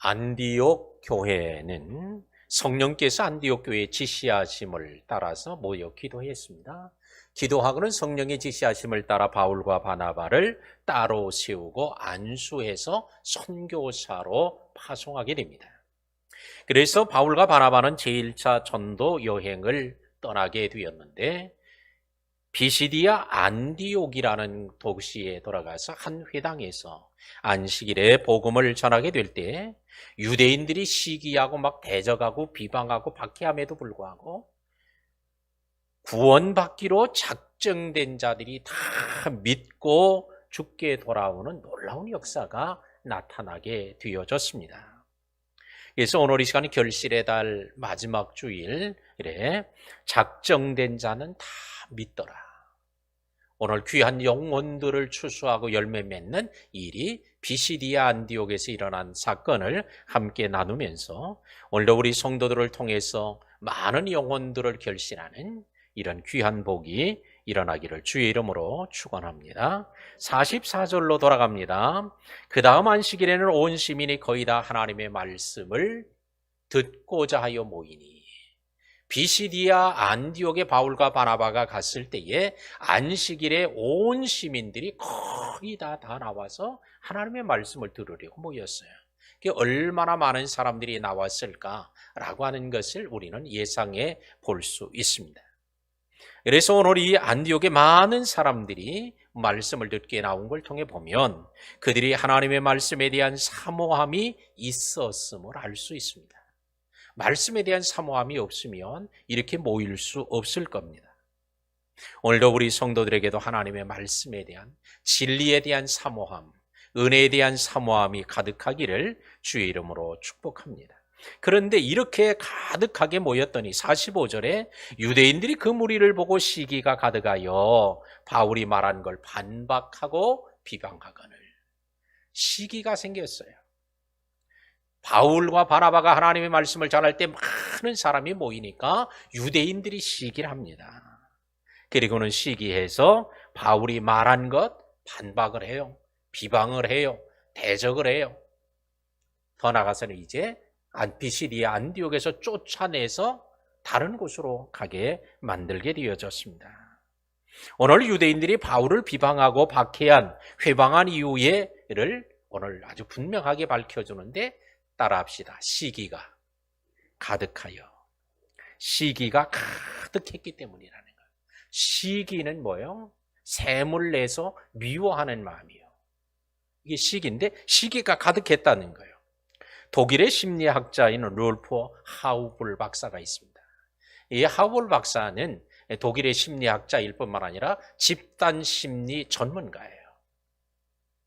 안디옥 교회는 성령께서 안디옥 교회의 지시하심을 따라서 모여 기도했습니다. 기도하고는 성령의 지시하심을 따라 바울과 바나바를 따로 세우고 안수해서 선교사로 파송하게 됩니다. 그래서 바울과 바나바는 제1차 전도 여행을 떠나게 되었는데 비시디아 안디옥이라는 도시에 돌아가서 한 회당에서 안식일에 복음을 전하게 될 때 유대인들이 시기하고 막 대적하고 비방하고 박해함에도 불구하고 구원받기로 작정된 자들이 다 믿고 죽게 돌아오는 놀라운 역사가 나타나게 되어졌습니다. 그래서 오늘 이 시간이 결실의 달 마지막 주일에 작정된 자는 다 믿더라. 오늘 귀한 영혼들을 추수하고 열매 맺는 일이 비시디아 안디옥에서 일어난 사건을 함께 나누면서 오늘도 우리 성도들을 통해서 많은 영혼들을 결실하는 이런 귀한 복이 일어나기를 주의 이름으로 축원합니다. 44절로 돌아갑니다. 그 다음 안식일에는 온 시민이 거의 다 하나님의 말씀을 듣고자 하여 모이니 비시디아 안디옥에 바울과 바나바가 갔을 때에 안식일에 온 시민들이 거의 다 나와서 하나님의 말씀을 들으려고 모였어요. 얼마나 많은 사람들이 나왔을까라고 하는 것을 우리는 예상해 볼 수 있습니다. 그래서 오늘 이 안디옥에 많은 사람들이 말씀을 듣게 나온 걸 통해 보면 그들이 하나님의 말씀에 대한 사모함이 있었음을 알 수 있습니다. 말씀에 대한 사모함이 없으면 이렇게 모일 수 없을 겁니다. 오늘도 우리 성도들에게도 하나님의 말씀에 대한 진리에 대한 사모함, 은혜에 대한 사모함이 가득하기를 주의 이름으로 축복합니다. 그런데 이렇게 가득하게 모였더니 45절에 유대인들이 그 무리를 보고 시기가 가득하여 바울이 말한 걸 반박하고 비방하거늘 시기가 생겼어요. 바울과 바나바가 하나님의 말씀을 전할 때 많은 사람이 모이니까 유대인들이 시기를 합니다. 그리고는 시기해서 바울이 말한 것 반박을 해요. 비방을 해요. 대적을 해요. 더 나아가서는 이제 비시디아 안디옥에서 쫓아내서 다른 곳으로 가게 만들게 되어졌습니다. 오늘 유대인들이 바울을 비방하고 박해한 회방한 이유를 오늘 아주 분명하게 밝혀주는데 따라합시다. 시기가 가득하여. 시기가 가득했기 때문이라는 거예요. 시기는 뭐예요? 샘을 내서 미워하는 마음이에요. 이게 시기인데 시기가 가득했다는 거예요. 독일의 심리학자인 롤프 하우볼 박사가 있습니다. 이 하우볼 박사는 독일의 심리학자일 뿐만 아니라 집단 심리 전문가예요.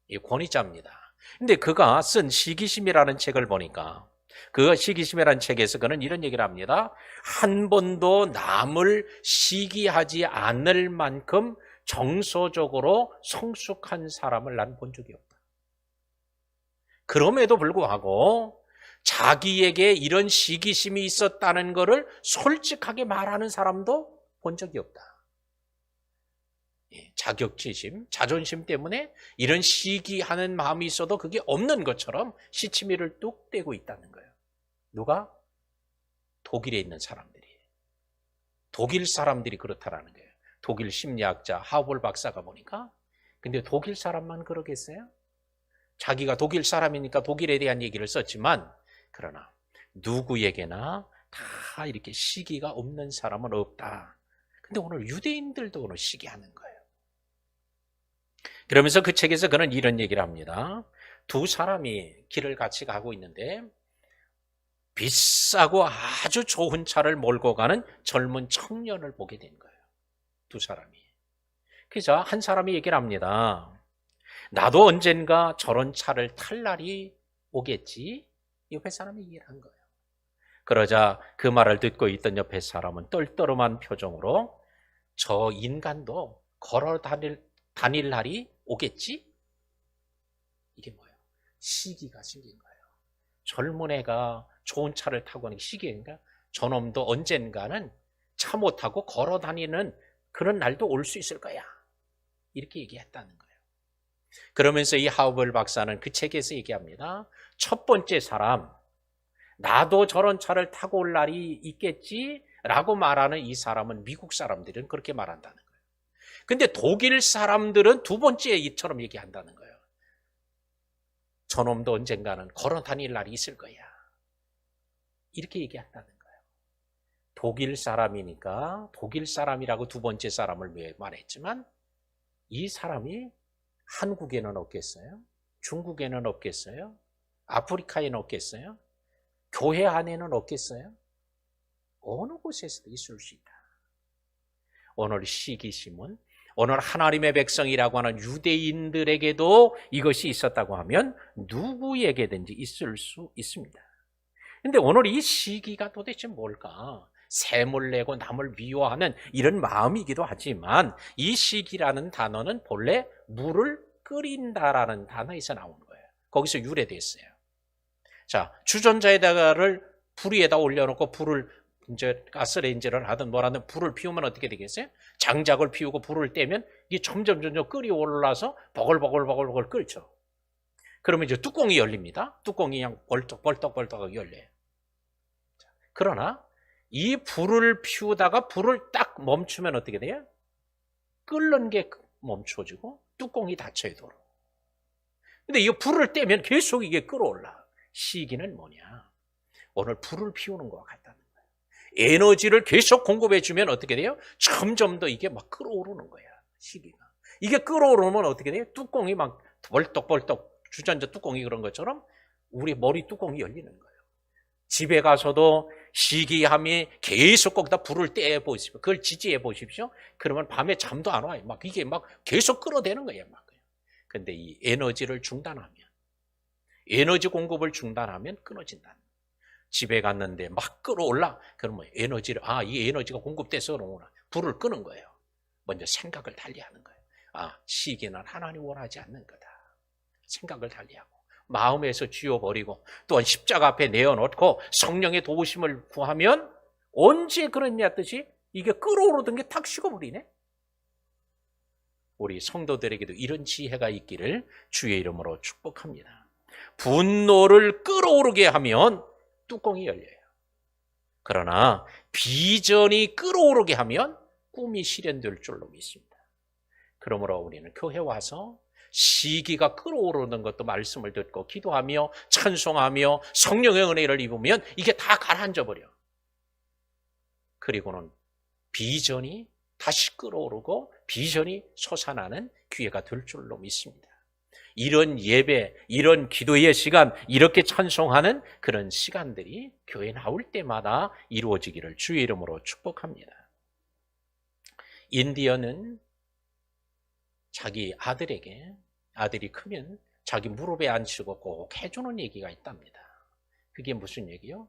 이 권위자입니다. 근데 그가 쓴 시기심이라는 책을 보니까 그 시기심이라는 책에서 그는 이런 얘기를 합니다. 한 번도 남을 시기하지 않을 만큼 정서적으로 성숙한 사람을 난 본 적이 없다. 그럼에도 불구하고 자기에게 이런 시기심이 있었다는 것을 솔직하게 말하는 사람도 본 적이 없다. 자격지심, 자존심 때문에 이런 시기하는 마음이 있어도 그게 없는 것처럼 시치미를 뚝 떼고 있다는 거예요. 누가? 독일에 있는 사람들이. 독일 사람들이 그렇다라는 거예요. 독일 심리학자 하우볼 박사가 보니까. 근데 독일 사람만 그러겠어요? 자기가 독일 사람이니까 독일에 대한 얘기를 썼지만 그러나 누구에게나 다 이렇게 시기가 없는 사람은 없다. 근데 오늘 유대인들도 오늘 시기하는 거예요. 그러면서 그 책에서 그는 이런 얘기를 합니다. 두 사람이 길을 같이 가고 있는데 비싸고 아주 좋은 차를 몰고 가는 젊은 청년을 보게 된 거예요. 두 사람이. 그래서 한 사람이 얘기를 합니다. 나도 언젠가 저런 차를 탈 날이 오겠지? 옆에 사람이 얘기를 한 거예요. 그러자 그 말을 듣고 있던 옆에 사람은 떨떠름한 표정으로 저 인간도 걸어 다닐 날이 오겠지? 이게 뭐예요? 시기가 생긴 거예요. 젊은 애가 좋은 차를 타고 하는 시기인가? 저놈도 언젠가는 차 못 타고 걸어 다니는 그런 날도 올 수 있을 거야. 이렇게 얘기했다는 거예요. 그러면서 이 하우벌 박사는 그 책에서 얘기합니다. 첫 번째 사람, 나도 저런 차를 타고 올 날이 있겠지라고 말하는 이 사람은 미국 사람들은 그렇게 말한다는 거예요. 근데 독일 사람들은 두 번째 이처럼 얘기한다는 거예요. 저놈도 언젠가는 걸어 다닐 날이 있을 거야. 이렇게 얘기한다는 거예요. 독일 사람이니까 독일 사람이라고 두 번째 사람을 말했지만 이 사람이 한국에는 없겠어요? 중국에는 없겠어요? 아프리카에는 없겠어요? 교회 안에는 없겠어요? 어느 곳에서도 있을 수 있다. 오늘 시기심은 오늘 하나님의 백성이라고 하는 유대인들에게도 이것이 있었다고 하면 누구에게든지 있을 수 있습니다. 근데 오늘 이 시기가 도대체 뭘까? 샘을 내고 남을 미워하는 이런 마음이기도 하지만 이 시기라는 단어는 본래 물을 끓인다라는 단어에서 나온 거예요. 거기서 유래됐어요. 자, 주전자에다가를 불 위에다 올려놓고 불을 이제 가스레인지를 하든 뭐라든 불을 피우면 어떻게 되겠어요? 장작을 피우고 불을 떼면 이게 점점 끓이 올라서 버글버글 끓죠. 그러면 이제 뚜껑이 열립니다. 뚜껑이 그냥 벌떡벌떡 열려요. 그러나 이 불을 피우다가 불을 딱 멈추면 어떻게 돼요? 끓는 게 멈춰지고 뚜껑이 닫혀야 돌아. 근데 이 불을 떼면 계속 이게 끓어올라. 시기는 뭐냐? 오늘 불을 피우는 것과 같다는 거예요. 에너지를 계속 공급해주면 어떻게 돼요? 점점 더 이게 막 끓어오르는 거야. 시기가. 이게 끓어오르면 어떻게 돼요? 뚜껑이 막 벌떡벌떡 주전자 뚜껑이 그런 것처럼 우리 머리 뚜껑이 열리는 거예요. 집에 가서도 시기함이 계속 거기다 불을 떼 보십시오. 그걸 지지해 보십시오. 그러면 밤에 잠도 안 와요. 막 이게 막 계속 끌어대는 거예요. 막. 근데 이 에너지를 중단하면, 에너지 공급을 중단하면 끊어진다. 집에 갔는데 막 끌어올라. 그러면 에너지를, 이 에너지가 공급돼서 그러구나. 불을 끄는 거예요. 먼저 생각을 달리하는 거예요. 시기는 하나님 원하지 않는 거다. 생각을 달리하고 마음에서 쥐어버리고 또한 십자가 앞에 내어놓고 성령의 도우심을 구하면 언제 그랬냐 뜻이 이게 끌어오르던 게 탁 식어버리네. 우리 성도들에게도 이런 지혜가 있기를 주의 이름으로 축복합니다. 분노를 끌어오르게 하면 뚜껑이 열려요. 그러나 비전이 끌어오르게 하면 꿈이 실현될 줄로 믿습니다. 그러므로 우리는 교회 와서 시기가 끌어오르는 것도 말씀을 듣고 기도하며 찬송하며 성령의 은혜를 입으면 이게 다 가라앉아 버려. 그리고는 비전이 다시 끌어오르고 비전이 솟아나는 기회가 될 줄로 믿습니다. 이런 예배, 이런 기도의 시간, 이렇게 찬송하는 그런 시간들이 교회 나올 때마다 이루어지기를 주의 이름으로 축복합니다. 인디언은 자기 아들에게 아들이 크면 자기 무릎에 앉히고 꼭 해주는 얘기가 있답니다. 그게 무슨 얘기요?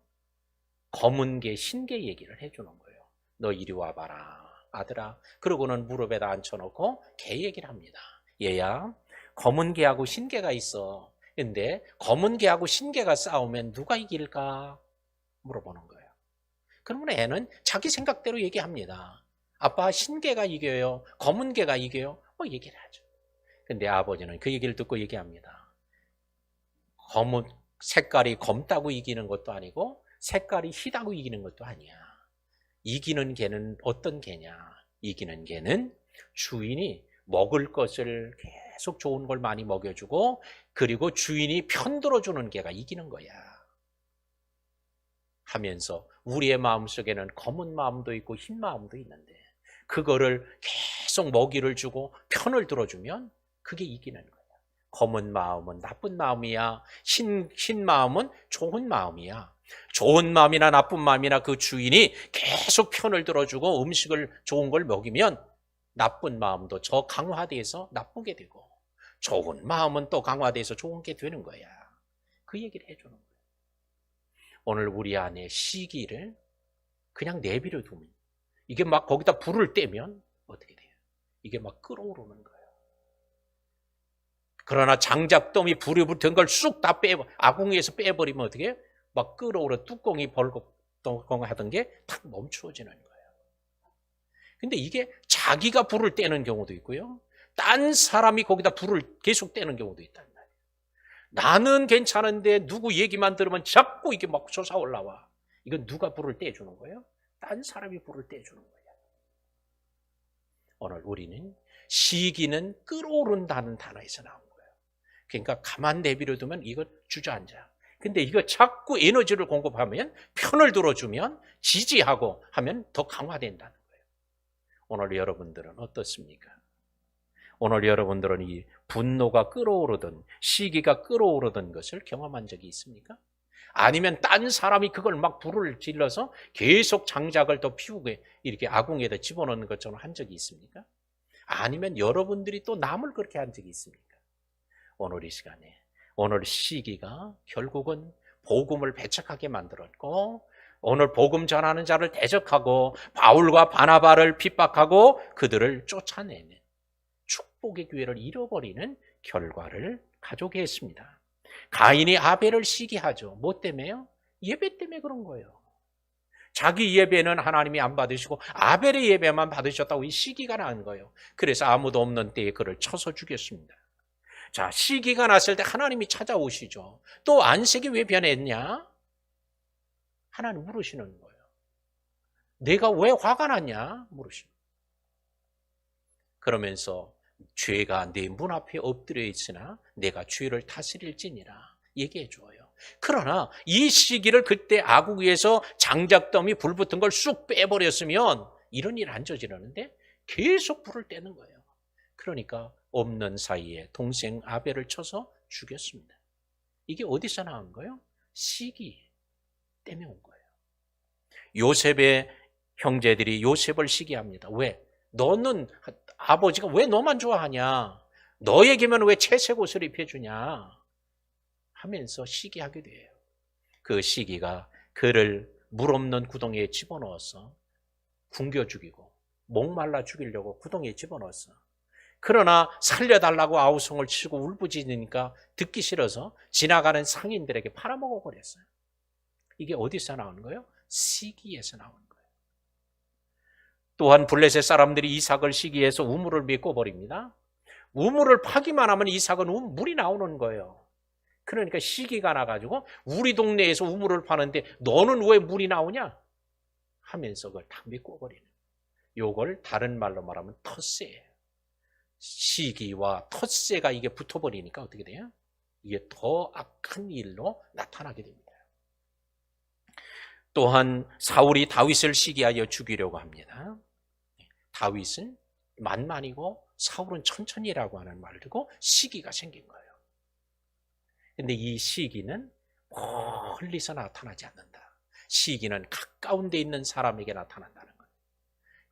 검은 개, 흰개 얘기를 해주는 거예요. 너 이리 와봐라. 아들아. 그러고는 무릎에다 앉혀놓고 개 얘기를 합니다. 얘야, 검은 개하고 흰 개가 있어. 근데 검은 개하고 흰 개가 싸우면 누가 이길까? 물어보는 거예요. 그러면 애는 자기 생각대로 얘기합니다. 아빠, 흰 개가 이겨요? 검은 개가 이겨요? 얘기를 하죠. 근데 아버지는 그 얘기를 듣고 얘기합니다. 검은 색깔이 검다고 이기는 것도 아니고 색깔이 희다고 이기는 것도 아니야. 이기는 개는 어떤 개냐? 이기는 개는 주인이 먹을 것을 계속 좋은 걸 많이 먹여주고 그리고 주인이 편들어주는 개가 이기는 거야. 하면서 우리의 마음속에는 검은 마음도 있고 흰 마음도 있는데 그거를 계속 먹이를 주고 편을 들어주면 그게 이기는 거야. 검은 마음은 나쁜 마음이야. 흰 마음은 좋은 마음이야. 좋은 마음이나 나쁜 마음이나 그 주인이 계속 편을 들어주고 음식을 좋은 걸 먹이면 나쁜 마음도 저 강화돼서 나쁘게 되고 좋은 마음은 또 강화돼서 좋은 게 되는 거야. 그 얘기를 해주는 거야. 오늘 우리 안에 시기를 그냥 내버려 두면 이게 막 거기다 불을 떼면 어떻게 돼요? 이게 막 끓어오르는 거예요. 그러나 장작더미 불이 붙은 걸 쑥 다 아궁이에서 빼버리면 어떻게 해요? 막 끓어오르 뚜껑이 벌컥하던 게 탁 멈추어지는 거예요. 근데 이게 자기가 불을 떼는 경우도 있고요. 딴 사람이 거기다 불을 계속 떼는 경우도 있단 말이에요. 나는 괜찮은데 누구 얘기만 들으면 자꾸 이게 막 솟아올라와. 이건 누가 불을 떼주는 거예요? 딴 사람이 불을 떼주는 거예요. 오늘 우리는 시기는 끌어오른다는 단어에서 나온 거예요. 그러니까 가만 내버려두면 이거 주저앉아. 근데 이거 자꾸 에너지를 공급하면, 편을 들어주면, 지지하고 하면 더 강화된다는 거예요. 오늘 여러분들은 어떻습니까? 오늘 여러분들은 이 분노가 끌어오르던, 시기가 끌어오르던 것을 경험한 적이 있습니까? 아니면 딴 사람이 그걸 막 불을 질러서 계속 장작을 더 피우게 이렇게 아궁이에다 집어넣는 것처럼 한 적이 있습니까? 아니면 여러분들이 또 남을 그렇게 한 적이 있습니까? 오늘 이 시간에, 오늘 시기가 결국은 복음을 배척하게 만들었고, 오늘 복음 전하는 자를 대적하고 바울과 바나바를 핍박하고 그들을 쫓아내는 축복의 기회를 잃어버리는 결과를 가져오게 했습니다. 가인이 아벨을 시기하죠. 뭐 때문에요? 예배 때문에 그런 거예요. 자기 예배는 하나님이 안 받으시고 아벨의 예배만 받으셨다고 이 시기가 난 거예요. 그래서 아무도 없는 때에 그를 쳐서 죽였습니다. 자, 시기가 났을 때 하나님이 찾아오시죠. 또 안색이 왜 변했냐? 하나님 물으시는 거예요. 내가 왜 화가 났냐? 물으시는 거예요. 그러면서 죄가 내 문 앞에 엎드려 있으나 내가 죄를 다스릴지니라 얘기해 줘요. 그러나 이 시기를 그때 아궁이에서 장작더미 불 붙은 걸 쑥 빼버렸으면 이런 일 안 저지르는데 계속 불을 떼는 거예요. 그러니까 없는 사이에 동생 아벨을 쳐서 죽였습니다. 이게 어디서 나온 거예요? 시기 때문에 온 거예요. 요셉의 형제들이 요셉을 시기합니다. 왜? 너는 아버지가 왜 너만 좋아하냐? 너에게만 왜 채색 옷을 입혀주냐? 하면서 시기하게 돼요. 그 시기가 그를 물 없는 구덩이에 집어넣어서 굶겨 죽이고 목말라 죽이려고 구덩이에 집어넣었어. 그러나 살려달라고 아우성을 치고 울부짖으니까 듣기 싫어서 지나가는 상인들에게 팔아먹어 버렸어요. 이게 어디서 나오는 거예요? 시기에서 나오는 거예요. 또한 블레셋 사람들이 이삭을 시기해서 우물을 메꿔 버립니다. 우물을 파기만 하면 이삭은 물이 나오는 거예요. 그러니까 시기가 나가지고 우리 동네에서 우물을 파는데 너는 왜 물이 나오냐? 하면서 그걸 다 메꿔 버리는. 요걸 다른 말로 말하면 텃세예요. 시기와 텃세가 이게 붙어버리니까 어떻게 돼요? 이게 더 악한 일로 나타나게 됩니다. 또한 사울이 다윗을 시기하여 죽이려고 합니다. 다윗은 만만이고 사울은 천천히라고 하는 말을 듣고 시기가 생긴 거예요. 근데 이 시기는 멀리서 나타나지 않는다. 시기는 가까운 데 있는 사람에게 나타난다는 거예요.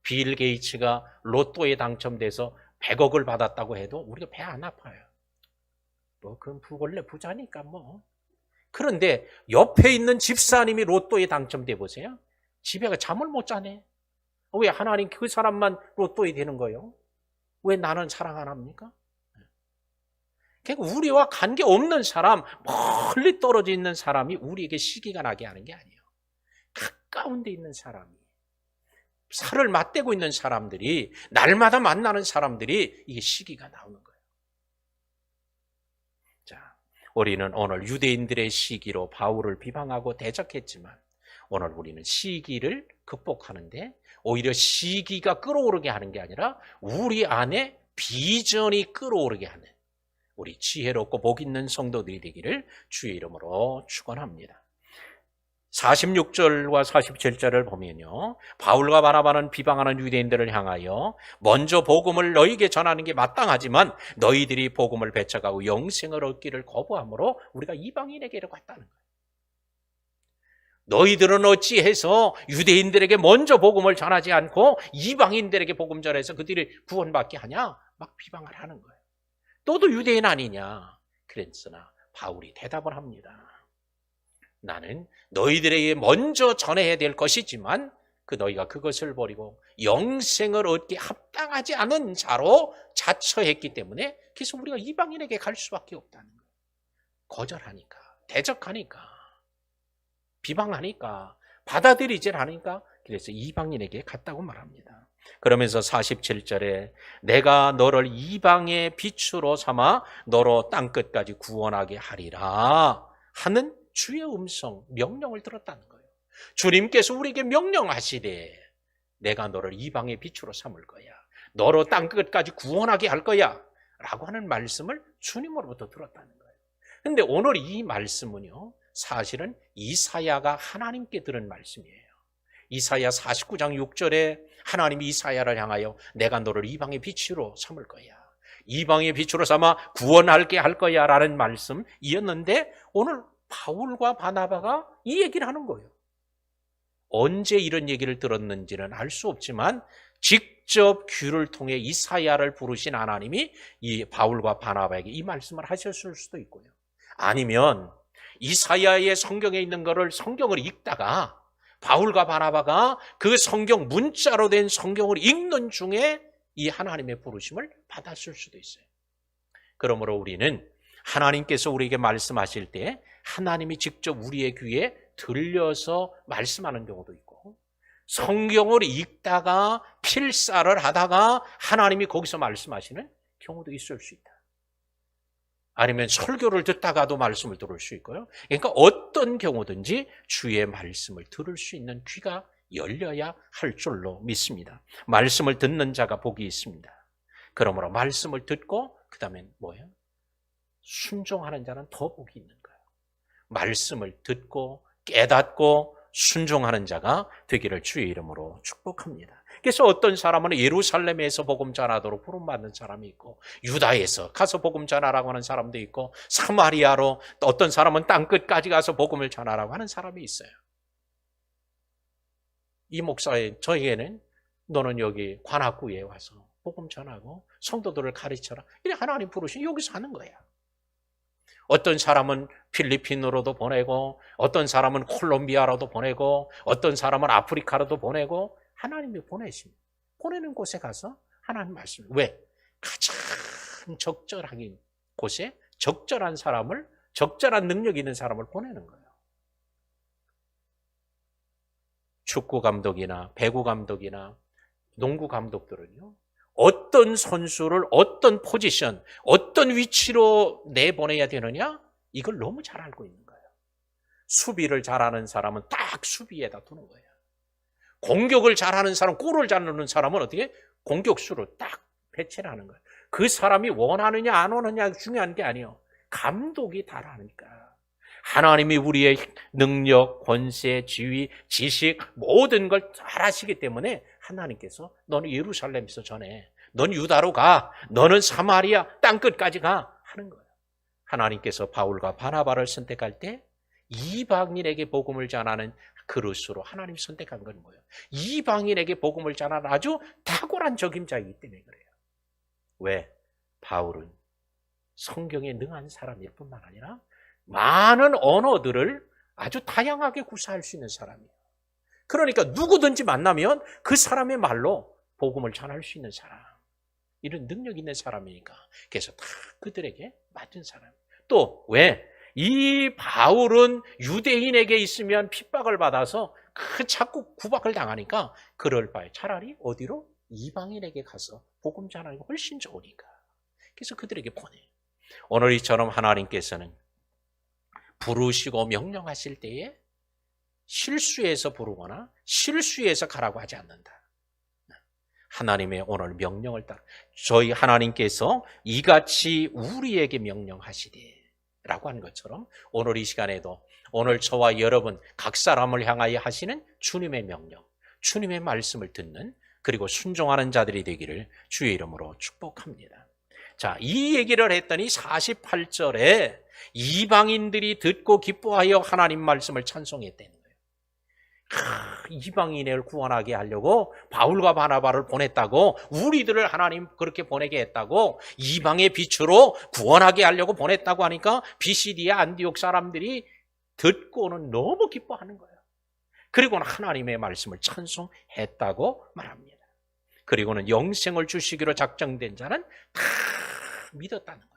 빌 게이츠가 로또에 당첨돼서 100억을 받았다고 해도 우리가 배 안 아파요. 그건 원래 부자니까 뭐. 그런데 옆에 있는 집사님이 로또에 당첨돼 보세요. 집에 잠을 못 자네. 왜 하나님 그 사람만 로또에 되는 거예요? 왜 나는 사랑 안 합니까? 그러니까 우리와 관계없는 사람, 멀리 떨어져 있는 사람이 우리에게 시기가 나게 하는 게 아니에요. 가까운 데 있는 사람이, 살을 맞대고 있는 사람들이, 날마다 만나는 사람들이 이게 시기가 나오는 거예요. 자, 우리는 오늘 유대인들의 시기로 바울을 비방하고 대적했지만 오늘 우리는 시기를 극복하는데 오히려 시기가 끌어오르게 하는 게 아니라 우리 안에 비전이 끌어오르게 하는 우리 지혜롭고 복 있는 성도들이 되기를 주의 이름으로 축원합니다. 46절과 47절을 보면요, 바울과 바나바는 비방하는 유대인들을 향하여 먼저 복음을 너희에게 전하는 게 마땅하지만 너희들이 복음을 배척하고 영생을 얻기를 거부함으로 우리가 이방인에게로 갔다는 거예요. 너희들은 어찌해서 유대인들에게 먼저 복음을 전하지 않고 이방인들에게 복음 전해서 그들이 구원받게 하냐? 막 비방을 하는 거예요. 너도 유대인 아니냐? 그랬으나 바울이 대답을 합니다. 나는 너희들에게 먼저 전해야 될 것이지만 너희가 그것을 버리고 영생을 얻기 합당하지 않은 자로 자처했기 때문에 그래서 우리가 이방인에게 갈 수밖에 없다는 거예요. 거절하니까, 대적하니까, 비방하니까, 받아들이질 않으니까 그래서 이방인에게 갔다고 말합니다. 그러면서 47절에 내가 너를 이방의 빛으로 삼아 너로 땅끝까지 구원하게 하리라 하는 주의 음성, 명령을 들었다는 거예요. 주님께서 우리에게 명령하시되 내가 너를 이방의 빛으로 삼을 거야. 너로 땅끝까지 구원하게 할 거야. 라고 하는 말씀을 주님으로부터 들었다는 거예요. 그런데 오늘 이 말씀은요, 사실은 이사야가 하나님께 들은 말씀이에요. 이사야 49장 6절에 하나님이 이사야를 향하여 내가 너를 이방의 빛으로 삼을 거야. 이방의 빛으로 삼아 구원하게 할 거야 라는 말씀이었는데 오늘 바울과 바나바가 이 얘기를 하는 거예요. 언제 이런 얘기를 들었는지는 알 수 없지만 직접 귀를 통해 이사야를 부르신 하나님이 이 바울과 바나바에게 이 말씀을 하셨을 수도 있고요. 아니면 이사야의 성경에 있는 거를 성경을 읽다가 바울과 바나바가 그 성경 문자로 된 성경을 읽는 중에 이 하나님의 부르심을 받았을 수도 있어요. 그러므로 우리는 하나님께서 우리에게 말씀하실 때 하나님이 직접 우리의 귀에 들려서 말씀하는 경우도 있고 성경을 읽다가 필사를 하다가 하나님이 거기서 말씀하시는 경우도 있을 수 있다. 아니면 설교를 듣다가도 말씀을 들을 수 있고요. 그러니까 어떤 경우든지 주의 말씀을 들을 수 있는 귀가 열려야 할 줄로 믿습니다. 말씀을 듣는 자가 복이 있습니다. 그러므로 말씀을 듣고 그 다음에 뭐예요? 순종하는 자는 더 복이 있는 거예요. 말씀을 듣고 깨닫고 순종하는 자가 되기를 주의 이름으로 축복합니다. 그래서 어떤 사람은 예루살렘에서 복음 전하도록 부름받는 사람이 있고 유다에서 가서 복음 전하라고 하는 사람도 있고 사마리아로 또 어떤 사람은 땅끝까지 가서 복음을 전하라고 하는 사람이 있어요. 이 목사의 저에게는 너는 여기 관악구에 와서 복음 전하고 성도들을 가르쳐라. 이래 하나님 부르신 여기서 하는 거야. 어떤 사람은 필리핀으로도 보내고 어떤 사람은 콜롬비아로도 보내고 어떤 사람은 아프리카로도 보내고 하나님이 보내십니다. 보내는 곳에 가서 하나님 말씀. 왜? 가장 적절한 곳에 적절한 사람을 적절한 능력 있는 사람을 보내는 거예요. 축구 감독이나 배구 감독이나 농구 감독들은요. 어떤 선수를 어떤 포지션, 어떤 위치로 내보내야 되느냐? 이걸 너무 잘 알고 있는 거예요. 수비를 잘하는 사람은 딱 수비에다 두는 거예요. 공격을 잘하는 사람, 골을 잘 넣는 사람은 어떻게? 공격수로 딱 배치를 하는 거예요. 그 사람이 원하느냐 안 원하느냐 중요한 게 아니에요. 감독이 다 아니까. 하나님이 우리의 능력, 권세, 지위, 지식 모든 걸 잘 아시기 때문에 하나님께서 너는 예루살렘에서 전해. 넌 유다로 가. 너는 사마리아 땅끝까지 가. 하는 거예요. 하나님께서 바울과 바나바를 선택할 때 이방인에게 복음을 전하는 그릇으로 하나님 선택한 건 뭐예요? 이방인에게 복음을 전하는 아주 탁월한 적임자이기 때문에 그래요. 왜? 바울은 성경에 능한 사람일 뿐만 아니라 많은 언어들을 아주 다양하게 구사할 수 있는 사람이에요. 그러니까 누구든지 만나면 그 사람의 말로 복음을 전할 수 있는 사람. 이런 능력 있는 사람이니까. 그래서 다 그들에게 맡은 사람. 또 왜? 이 바울은 유대인에게 있으면 핍박을 받아서 자꾸 구박을 당하니까 그럴 바에 차라리 어디로? 이방인에게 가서 복음 전하는 게 훨씬 좋으니까. 그래서 그들에게 보내. 오늘 이처럼 하나님께서는 부르시고 명령하실 때에 실수해서 부르거나 실수해서 가라고 하지 않는다. 하나님의 오늘 명령을 따라 저희 하나님께서 이같이 우리에게 명령하시되 라고 한 것처럼 오늘 이 시간에도 오늘 저와 여러분 각 사람을 향하여 하시는 주님의 명령, 주님의 말씀을 듣는 그리고 순종하는 자들이 되기를 주의 이름으로 축복합니다. 자, 이 얘기를 했더니 48절에 이방인들이 듣고 기뻐하여 하나님 말씀을 찬송했다는 거예요. 이방인을 구원하게 하려고 바울과 바나바를 보냈다고, 우리들을 하나님 그렇게 보내게 했다고, 이방의 빛으로 구원하게 하려고 보냈다고 하니까 비시디아 안디옥 사람들이 듣고는 너무 기뻐하는 거예요. 그리고는 하나님의 말씀을 찬송했다고 말합니다. 그리고는 영생을 주시기로 작정된 자는 다 믿었다는 거예요.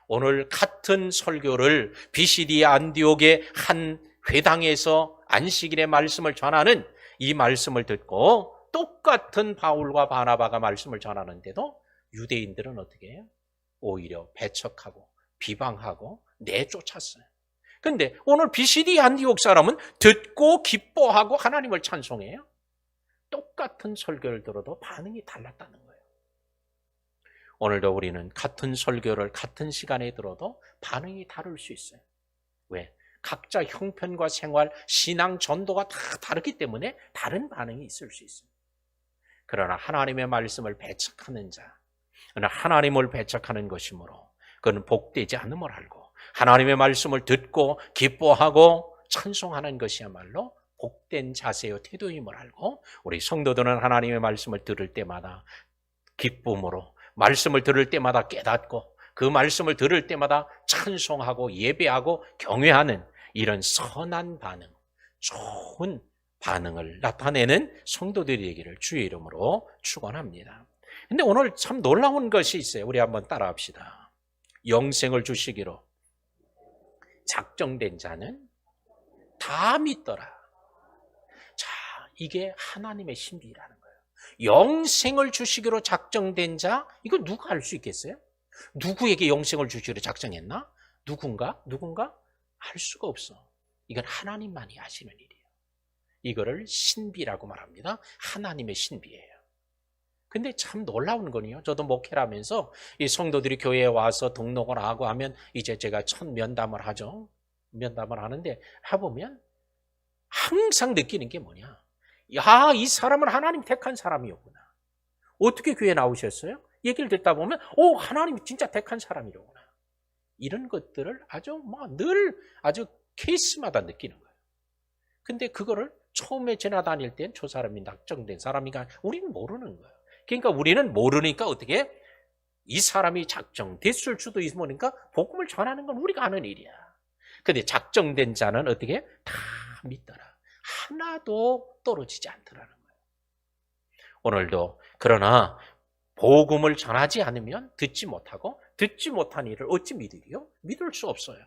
오늘 같은 설교를 비시디아 안디옥의 한 회당에서 안식일의 말씀을 전하는 이 말씀을 듣고 똑같은 바울과 바나바가 말씀을 전하는데도 유대인들은 어떻게 해요? 오히려 배척하고 비방하고 내쫓았어요. 근데 오늘 비시디 안디옥 사람은 듣고 기뻐하고 하나님을 찬송해요. 똑같은 설교를 들어도 반응이 달랐다는 거예요. 오늘도 우리는 같은 설교를 같은 시간에 들어도 반응이 다를 수 있어요. 왜? 각자 형편과 생활, 신앙 전도가 다 다르기 때문에 다른 반응이 있을 수 있어요. 그러나 하나님의 말씀을 배척하는 자, 하나님을 배척하는 것이므로 그는 복되지 않음을 알고 하나님의 말씀을 듣고 기뻐하고 찬송하는 것이야말로 복된 자세요 태도임을 알고 우리 성도들은 하나님의 말씀을 들을 때마다 기쁨으로 말씀을 들을 때마다 깨닫고 그 말씀을 들을 때마다 찬송하고 예배하고 경외하는 이런 선한 반응, 좋은 반응을 나타내는 성도들이 되기를 주의 이름으로 축원합니다. 근데 오늘 참 놀라운 것이 있어요. 우리 한번 따라합시다. 영생을 주시기로 작정된 자는 다 믿더라. 자, 이게 하나님의 신비라는 거예요. 영생을 주시기로 작정된 자, 이거 누가 할 수 있겠어요? 누구에게 영생을 주시기로 작정했나? 누군가? 할 수가 없어. 이건 하나님만이 하시는 일이에요. 이거를 신비라고 말합니다. 하나님의 신비예요. 근데 참 놀라운 거는요. 저도 목회를 하면서 이 성도들이 교회에 와서 등록을 하고 하면 이제 제가 첫 면담을 하죠. 면담을 하는데 해보면 항상 느끼는 게 뭐냐. 야, 이 사람은 하나님 택한 사람이었구나. 어떻게 교회에 나오셨어요? 얘기를 듣다 보면 하나님이 진짜 택한 사람이로구나. 이런 것들을 아주 늘 아주 케이스마다 느끼는 거예요. 근데 그거를 처음에 지나다닐 땐 저 사람이 낙정된 사람이가 우리는 모르는 거예요. 그러니까 우리는 모르니까 어떻게 이 사람이 작정됐을 수도 있으니까 복음을 전하는 건 우리가 아는 일이야. 근데 작정된 자는 어떻게 다 믿더라. 하나도 떨어지지 않더라는 거예요. 오늘도 그러나 복음을 전하지 않으면 듣지 못하고 듣지 못한 일을 어찌 믿으리요? 믿을 수 없어요.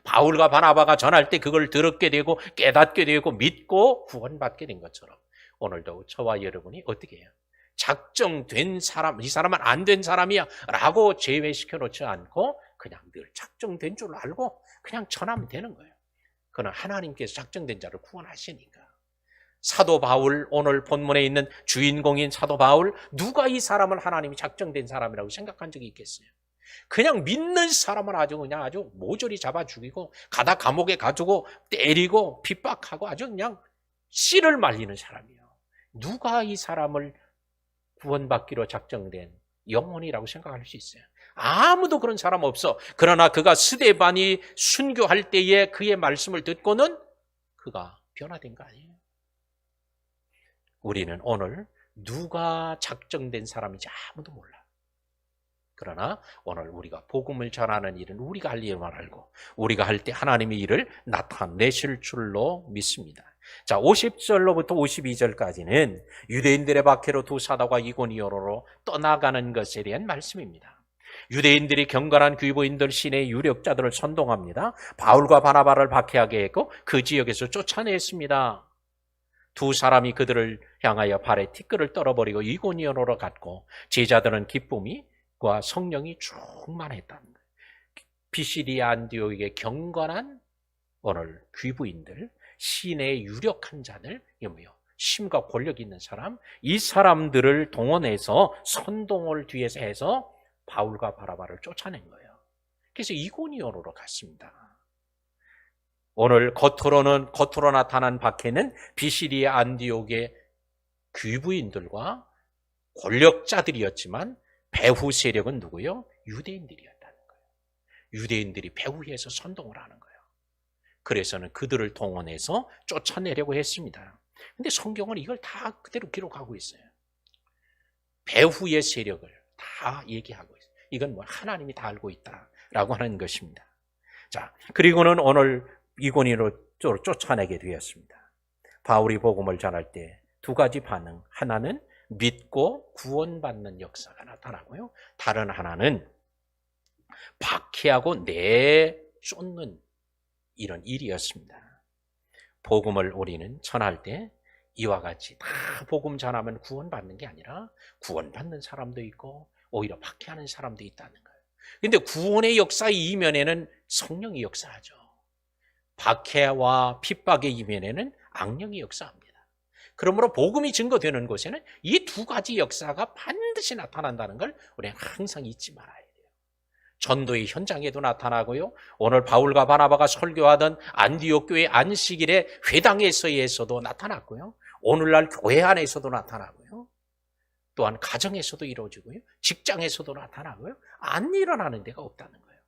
바울과 바나바가 전할 때 그걸 들었게 되고 깨닫게 되고 믿고 구원받게 된 것처럼 오늘도 저와 여러분이 어떻게 해요? 작정된 사람, 이 사람은 안 된 사람이야 라고 제외시켜 놓지 않고 그냥 늘 작정된 줄 알고 그냥 전하면 되는 거예요. 그는 하나님께서 작정된 자를 구원하시니까. 사도 바울, 오늘 본문에 있는 주인공인 사도 바울, 누가 이 사람을 하나님이 작정된 사람이라고 생각한 적이 있겠어요? 그냥 믿는 사람을 아주 모조리 잡아 죽이고 가다 감옥에 가두고 때리고 핍박하고 아주 그냥 씨를 말리는 사람이에요. 누가 이 사람을 구원받기로 작정된 영혼이라고 생각할 수 있어요? 아무도 그런 사람 없어. 그러나 그가 스데반이 순교할 때에 그의 말씀을 듣고는 그가 변화된 거 아니에요? 우리는 오늘 누가 작정된 사람인지 아무도 몰라. 그러나 오늘 우리가 복음을 전하는 일은 우리가 할 일만 알고 우리가 할 때 하나님의 일을 나타내실 줄로 믿습니다. 자, 50절로부터 52절까지는 유대인들의 박해로 두 사도가 이고니오로 떠나가는 것에 대한 말씀입니다. 유대인들이 경건한 귀부인들 시내의 유력자들을 선동합니다. 바울과 바나바를 박해하게 했고 그 지역에서 쫓아냈습니다. 두 사람이 그들을 향하여 발에 티끌을 떨어버리고 이고니오로 갔고 제자들은 기쁨과 성령이 충만했다는 거예요. 비시디아 안디옥의 경건한 오늘 귀부인들, 시내의 유력한 자들, 힘과 권력 있는 사람, 이 사람들을 동원해서 선동을 뒤에서 해서 바울과 바나바를 쫓아낸 거예요. 그래서 이고니온으로 갔습니다. 오늘 겉으로 나타난 박해는 비시디아 안디옥의 귀부인들과 권력자들이었지만 배후 세력은 누구요? 유대인들이었다는 거예요. 유대인들이 배후에서 선동을 하는 거예요. 그래서는 그들을 동원해서 쫓아내려고 했습니다. 근데 성경은 이걸 다 그대로 기록하고 있어요. 배후의 세력을 다 얘기하고 있어요. 이건 하나님이 다 알고 있다라고 하는 것입니다. 자, 그리고는 오늘 이고니온으로 쫓아내게 되었습니다. 바울이 복음을 전할 때 두 가지 반응. 하나는 믿고 구원받는 역사가 나타나고요. 다른 하나는 박해하고 내쫓는 이런 일이었습니다. 복음을 우리는 전할 때 이와 같이 다 복음 전하면 구원받는 게 아니라 구원받는 사람도 있고 오히려 박해하는 사람도 있다는 거예요. 근데 구원의 역사 이면에는 성령이 역사하죠. 박해와 핍박의 이면에는 악령이 역사합니다. 그러므로 복음이 증거되는 곳에는 이 두 가지 역사가 반드시 나타난다는 걸 우리는 항상 잊지 말아야 돼요. 전도의 현장에도 나타나고요. 오늘 바울과 바나바가 설교하던 안디옥 교회 안식일의 회당에서도 나타났고요. 오늘날 교회 안에서도 나타나고요. 또한 가정에서도 이루어지고요. 직장에서도 나타나고요. 안 일어나는 데가 없다는 거예요.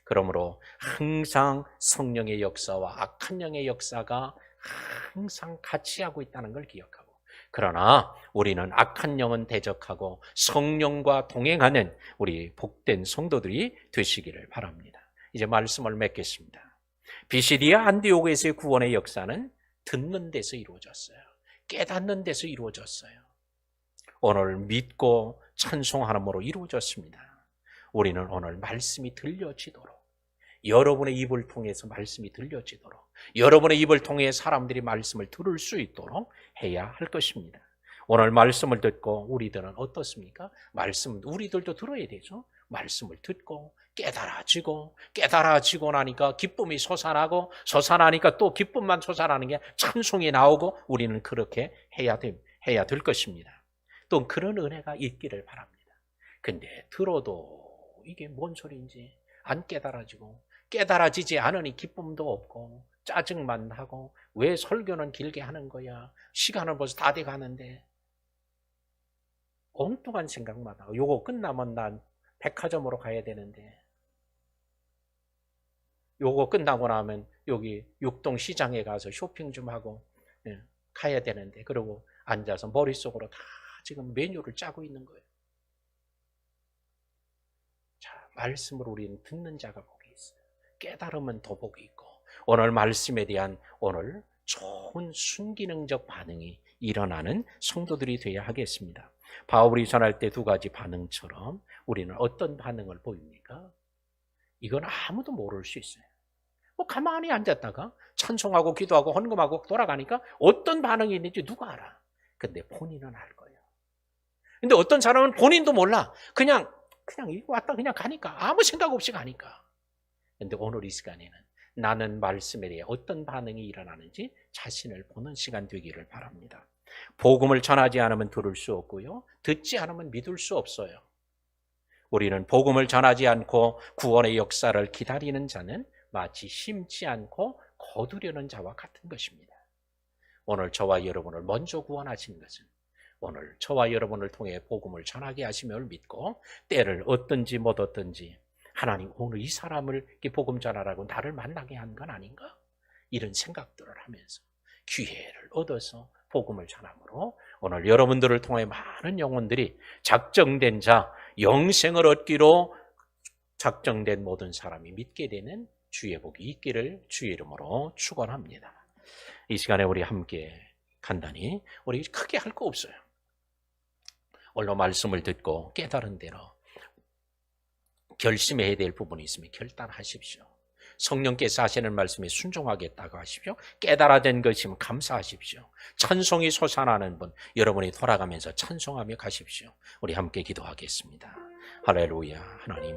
그러므로 항상 성령의 역사와 악한 영의 역사가 항상 같이 하고 있다는 걸 기억하고, 그러나 우리는 악한 영은 대적하고 성령과 동행하는 우리 복된 성도들이 되시기를 바랍니다. 이제 말씀을 맺겠습니다. 비시디아 안디옥에서의 구원의 역사는 듣는 데서 이루어졌어요. 깨닫는 데서 이루어졌어요. 오늘 믿고 찬송함으로 이루어졌습니다. 우리는 오늘 말씀이 들려지도록, 여러분의 입을 통해서 말씀이 들려지도록, 여러분의 입을 통해 사람들이 말씀을 들을 수 있도록 해야 할 것입니다. 오늘 말씀을 듣고 우리들은 어떻습니까? 말씀 우리들도 들어야 되죠. 말씀을 듣고 깨달아지고 나니까 기쁨이 솟아나고, 솟아나니까 또 기쁨만 솟아나는 게 찬송이 나오고, 우리는 그렇게 해야 될 것입니다. 또 그런 은혜가 있기를 바랍니다. 근데 들어도 이게 뭔 소리인지 안 깨달아지지 않으니 기쁨도 없고 짜증만 나고, 왜 설교는 길게 하는 거야? 시간은 벌써 다 돼가는데. 엉뚱한 생각만 하고, 요거 끝나면 난 백화점으로 가야 되는데, 요거 끝나고 나면 여기 육동 시장에 가서 쇼핑 좀 하고 가야 되는데, 그러고 앉아서 머릿속으로 다 지금 메뉴를 짜고 있는 거예요. 자, 말씀을 우리는 듣는 자가 복이 있어요. 깨달으면 더 복이 있고, 오늘 말씀에 대한 오늘 좋은 순기능적 반응이 일어나는 성도들이 되어야 하겠습니다. 바울이 전할 때 두 가지 반응처럼 우리는 어떤 반응을 보입니까? 이건 아무도 모를 수 있어요. 가만히 앉았다가 찬송하고 기도하고 헌금하고 돌아가니까 어떤 반응이 있는지 누가 알아? 근데 본인은 알 거예요. 근데 어떤 사람은 본인도 몰라. 그냥 왔다 그냥 가니까, 아무 생각 없이 가니까. 근데 오늘 이 시간에는 나는 말씀에 대해 어떤 반응이 일어나는지 자신을 보는 시간 되기를 바랍니다. 복음을 전하지 않으면 들을 수 없고요. 듣지 않으면 믿을 수 없어요. 우리는 복음을 전하지 않고 구원의 역사를 기다리는 자는 마치 심지 않고 거두려는 자와 같은 것입니다. 오늘 저와 여러분을 먼저 구원하신 것은 오늘 저와 여러분을 통해 복음을 전하게 하심을 믿고, 때를 얻든지 못 얻든지 하나님 오늘 이 사람을 복음 전하라고 나를 만나게 한 건 아닌가? 이런 생각들을 하면서 기회를 얻어서 복음을 전함으로 오늘 여러분들을 통해 많은 영혼들이 작정된 자, 영생을 얻기로 작정된 모든 사람이 믿게 되는 주의 복이 있기를 주의 이름으로 축원합니다. 이 시간에 우리 함께 간단히, 우리 크게 할 거 없어요. 오늘 말씀을 듣고 깨달은 대로 결심해야 될 부분이 있으면 결단하십시오. 성령께서 하시는 말씀에 순종하겠다고 하십시오. 깨달아진 것이면 감사하십시오. 찬송이 솟아나는 분, 여러분이 돌아가면서 찬송하며 가십시오. 우리 함께 기도하겠습니다. 할렐루야. 하나님,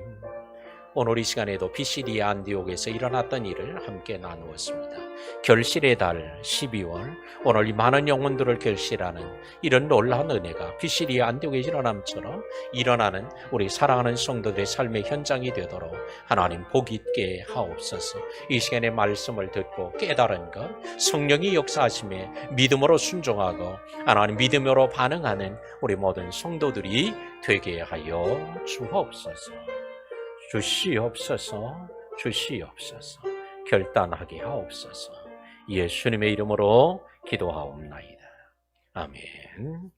오늘 이 시간에도 비시디아 안디옥에서 일어났던 일을 함께 나누었습니다. 결실의 달 12월, 오늘 이 많은 영혼들을 결실하는 이런 놀라운 은혜가 비시디아 안디옥에 일어남처럼 일어나는 우리 사랑하는 성도들의 삶의 현장이 되도록 하나님 복 있게 하옵소서. 이 시간에 말씀을 듣고 깨달은 것, 성령이 역사하심에 믿음으로 순종하고 하나님 믿음으로 반응하는 우리 모든 성도들이 되게 하여 주옵소서. 주시옵소서. 결단하게 하옵소서. 예수님의 이름으로 기도하옵나이다. 아멘.